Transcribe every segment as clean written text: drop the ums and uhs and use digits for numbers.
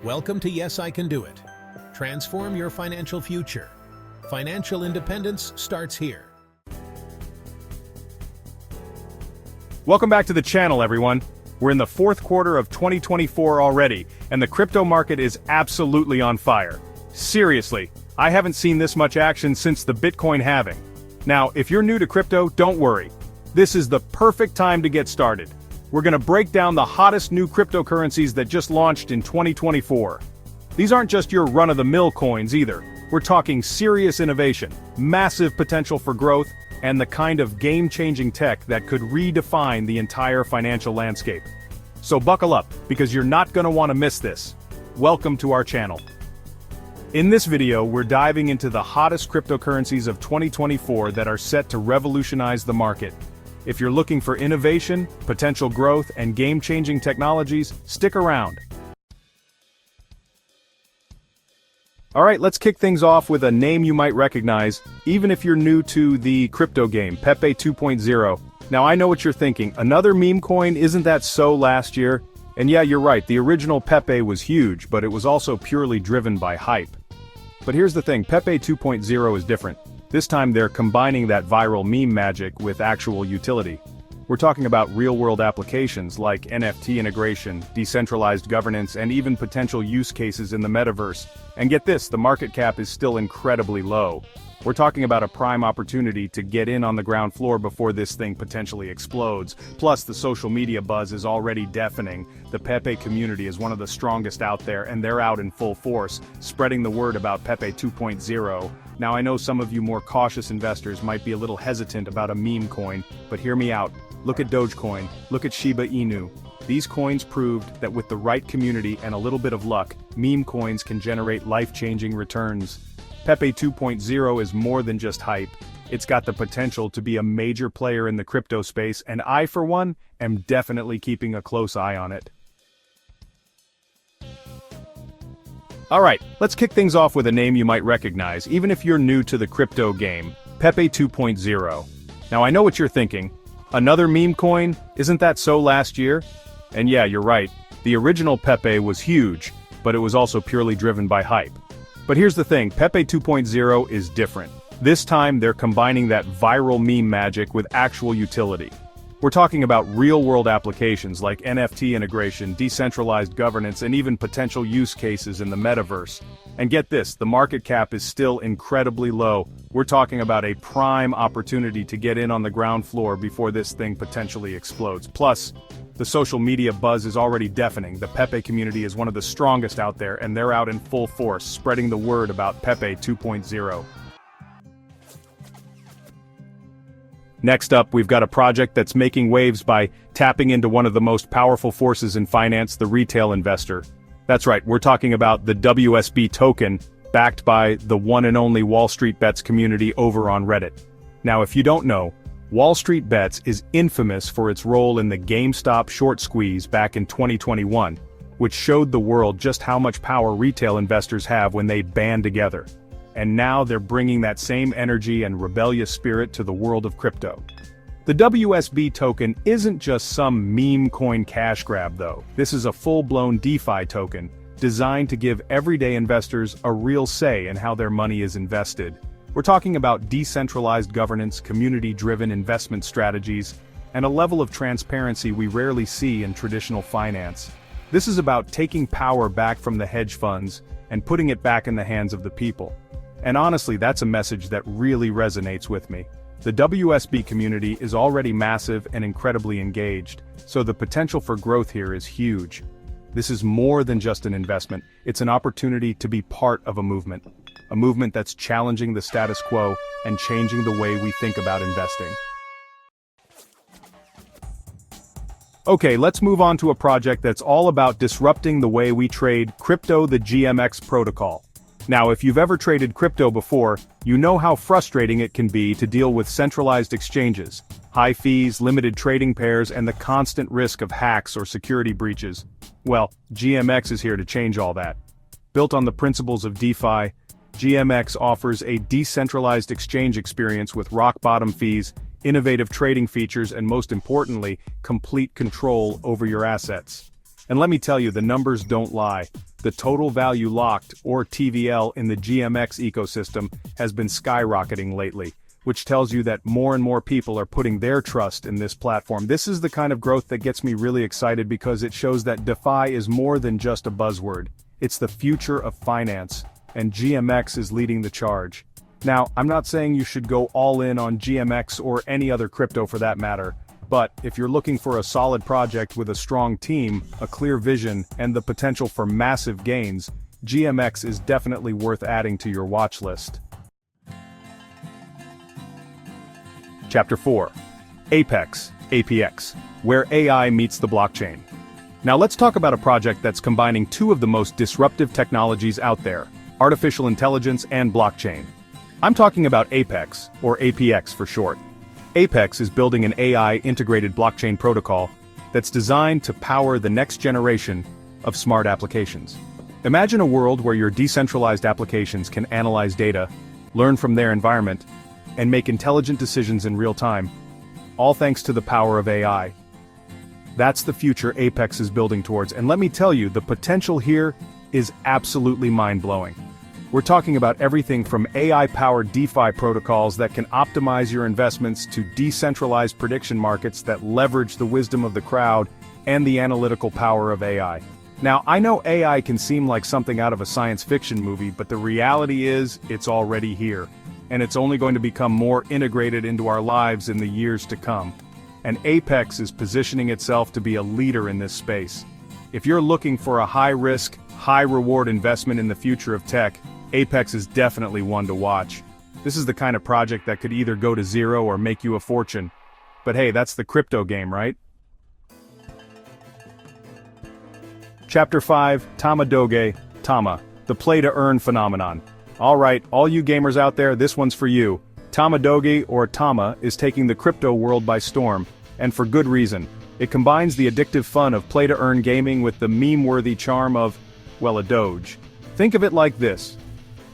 Welcome to Yes, I Can Do It. Transform your financial future. Financial independence starts here. Welcome back to the channel, everyone. We're in the fourth quarter of 2024 already, and the crypto market is absolutely on fire. Seriously, I haven't seen this much action since the Bitcoin halving. Now, if you're new to crypto, don't worry. This is the perfect time to get started. We're going to break down the hottest new cryptocurrencies that just launched in 2024. These aren't just your run-of-the-mill coins either. We're talking serious innovation, massive potential for growth, and the kind of game-changing tech that could redefine the entire financial landscape. So buckle up, because you're not going to want to miss this. Welcome to our channel. In this video, we're diving into the hottest cryptocurrencies of 2024 that are set to revolutionize the market. If you're looking for innovation, potential growth, and game-changing technologies, stick around. Alright, let's kick things off with a name you might recognize, even if you're new to the crypto game, PEPE 2.0. Now I know what you're thinking, another meme coin, isn't that so last year? And yeah, you're right, the original PEPE was huge, but it was also purely driven by hype. But here's the thing, PEPE 2.0 is different. This time they're combining that viral meme magic with actual utility. We're talking about real-world applications like NFT integration, decentralized governance, and even potential use cases in the metaverse. And get this, the market cap is still incredibly low. We're talking about a prime opportunity to get in on the ground floor before this thing potentially explodes. Plus, the social media buzz is already deafening. The PEPE community is one of the strongest out there, and they're out in full force, spreading the word about PEPE 2.0. Now I know some of you more cautious investors might be a little hesitant about a meme coin, but hear me out. Look at Dogecoin, look at Shiba Inu. These coins proved that with the right community and a little bit of luck, meme coins can generate life-changing returns. PEPE 2.0 is more than just hype. It's got the potential to be a major player in the crypto space, and I, for one, am definitely keeping a close eye on it. Alright, let's kick things off with a name you might recognize, even if you're new to the crypto game, PEPE 2.0. Now I know what you're thinking. Another meme coin, isn't that so last year? And yeah, you're right, the original PEPE was huge, but it was also purely driven by hype. But here's the thing, PEPE 2.0 is different. This time they're combining that viral meme magic with actual utility. We're talking about real-world applications like NFT integration, decentralized governance, and even potential use cases in the metaverse. And get this, the market cap is still incredibly low. We're talking about a prime opportunity to get in on the ground floor before this thing potentially explodes. Plus, the social media buzz is already deafening. The PEPE community is one of the strongest out there, and they're out in full force, spreading the word about PEPE 2.0. Next up, we've got a project that's making waves by tapping into one of the most powerful forces in finance, the retail investor. That's right, we're talking about the WSB token, backed by the one and only WallStreetBets community over on Reddit. Now, if you don't know, WallStreetBets is infamous for its role in the GameStop short squeeze back in 2021, which showed the world just how much power retail investors have when they band together. And now they're bringing that same energy and rebellious spirit to the world of crypto. The WSB token isn't just some meme coin cash grab though. This is a full-blown DeFi token, designed to give everyday investors a real say in how their money is invested. We're talking about decentralized governance, community-driven investment strategies, and a level of transparency we rarely see in traditional finance. This is about taking power back from the hedge funds and putting it back in the hands of the people. And honestly, that's a message that really resonates with me. The WSB community is already massive and incredibly engaged, so the potential for growth here is huge. This is more than just an investment, it's an opportunity to be part of a movement that's challenging the status quo and changing the way we think about investing. Okay, let's move on to a project that's all about disrupting the way we trade crypto, the GMX Protocol. Now, if you've ever traded crypto before, you know how frustrating it can be to deal with centralized exchanges, high fees, limited trading pairs, and the constant risk of hacks or security breaches. Well, GMX is here to change all that. Built on the principles of DeFi, GMX offers a decentralized exchange experience with rock-bottom fees, innovative trading features, and most importantly, complete control over your assets. And let me tell you, the numbers don't lie. the total value locked, or TVL, in the GMX ecosystem has been skyrocketing lately, which tells you that more and more people are putting their trust in this platform. This is the kind of growth that gets me really excited because it shows that DeFi is more than just a buzzword. It's the future of finance, and GMX is leading the charge. Now, I'm not saying you should go all in on GMX or any other crypto for that matter, but if you're looking for a solid project with a strong team, a clear vision, and the potential for massive gains, GMX is definitely worth adding to your watch list. Chapter 4. Apex, APX, where AI meets the blockchain. Now let's talk about a project that's combining two of the most disruptive technologies out there, artificial intelligence and blockchain. I'm talking about Apex, or APX for short. Apex is building an AI-integrated blockchain protocol that's designed to power the next generation of smart applications. Imagine a world where your decentralized applications can analyze data, learn from their environment, and make intelligent decisions in real time, all thanks to the power of AI. That's the future Apex is building towards, and let me tell you, the potential here is absolutely mind-blowing. We're talking about everything from AI-powered DeFi protocols that can optimize your investments to decentralized prediction markets that leverage the wisdom of the crowd and the analytical power of AI. Now, I know AI can seem like something out of a science fiction movie, but the reality is, it's already here. And it's only going to become more integrated into our lives in the years to come. And Apex is positioning itself to be a leader in this space. If you're looking for a high-risk, high-reward investment in the future of tech, Apex is definitely one to watch. This is the kind of project that could either go to zero or make you a fortune. But hey, that's the crypto game, right? Chapter 5, Tamadoge, Tama, the play-to-earn phenomenon. Alright, all you gamers out there, this one's for you. Tamadoge, or Tama, is taking the crypto world by storm, and for good reason. It combines the addictive fun of play-to-earn gaming with the meme-worthy charm of, well, a Doge. Think of it like this.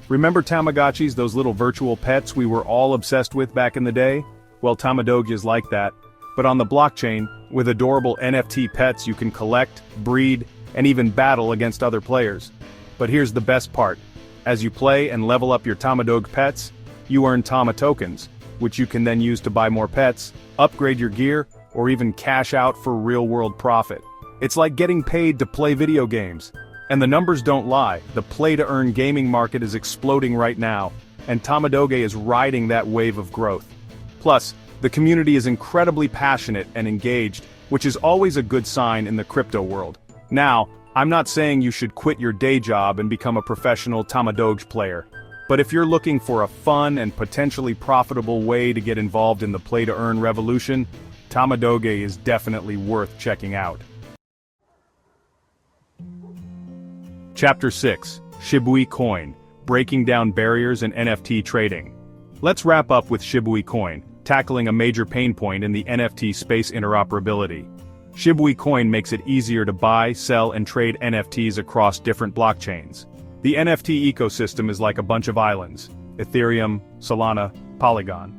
Remember Tamagotchis, those little virtual pets we were all obsessed with back in the day? Well, Tamadoge is like that, but on the blockchain, with adorable NFT pets you can collect, breed, and even battle against other players. But here's the best part. As you play and level up your Tamadoge pets, you earn Tama tokens, which you can then use to buy more pets, upgrade your gear, or even cash out for real-world profit. It's like getting paid to play video games. And the numbers don't lie, the play-to-earn gaming market is exploding right now, and Tamadoge is riding that wave of growth. Plus, the community is incredibly passionate and engaged, which is always a good sign in the crypto world. Now, I'm not saying you should quit your day job and become a professional Tamadoge player. But if you're looking for a fun and potentially profitable way to get involved in the play-to-earn revolution, Tamadoge is definitely worth checking out. Chapter 6, Shibui Coin, breaking down barriers in NFT trading. Let's wrap up with Shibui Coin, tackling a major pain point in the NFT space: interoperability. Shibui Coin makes it easier to buy, sell, and trade NFTs across different blockchains. The NFT ecosystem is like a bunch of islands: Ethereum, Solana, Polygon.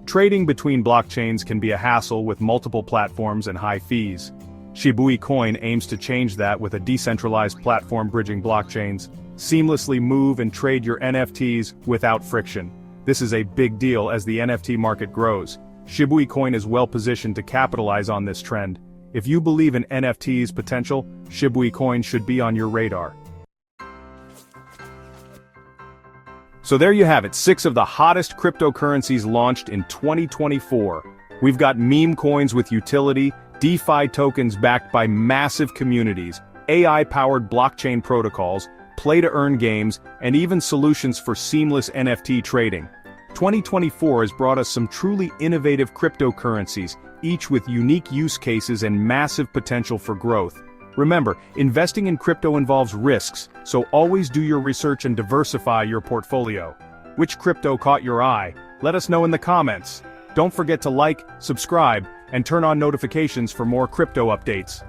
Trading between blockchains can be a hassle with multiple platforms and high fees. Shibui Coin aims to change that with a decentralized platform bridging blockchains, seamlessly move and trade your NFTs without friction. This is a big deal as the NFT market grows. Shibui Coin is well positioned to capitalize on this trend. If you believe in NFTs' potential, Shibui Coin should be on your radar. So there you have it, 6 of the hottest cryptocurrencies launched in 2024. We've got meme coins with utility, DeFi tokens backed by massive communities, AI-powered blockchain protocols, play-to-earn games, and even solutions for seamless NFT trading. 2024 has brought us some truly innovative cryptocurrencies, each with unique use cases and massive potential for growth. Remember, investing in crypto involves risks, so always do your research and diversify your portfolio. Which crypto caught your eye? Let us know in the comments. Don't forget to like, subscribe, and turn on notifications for more crypto updates.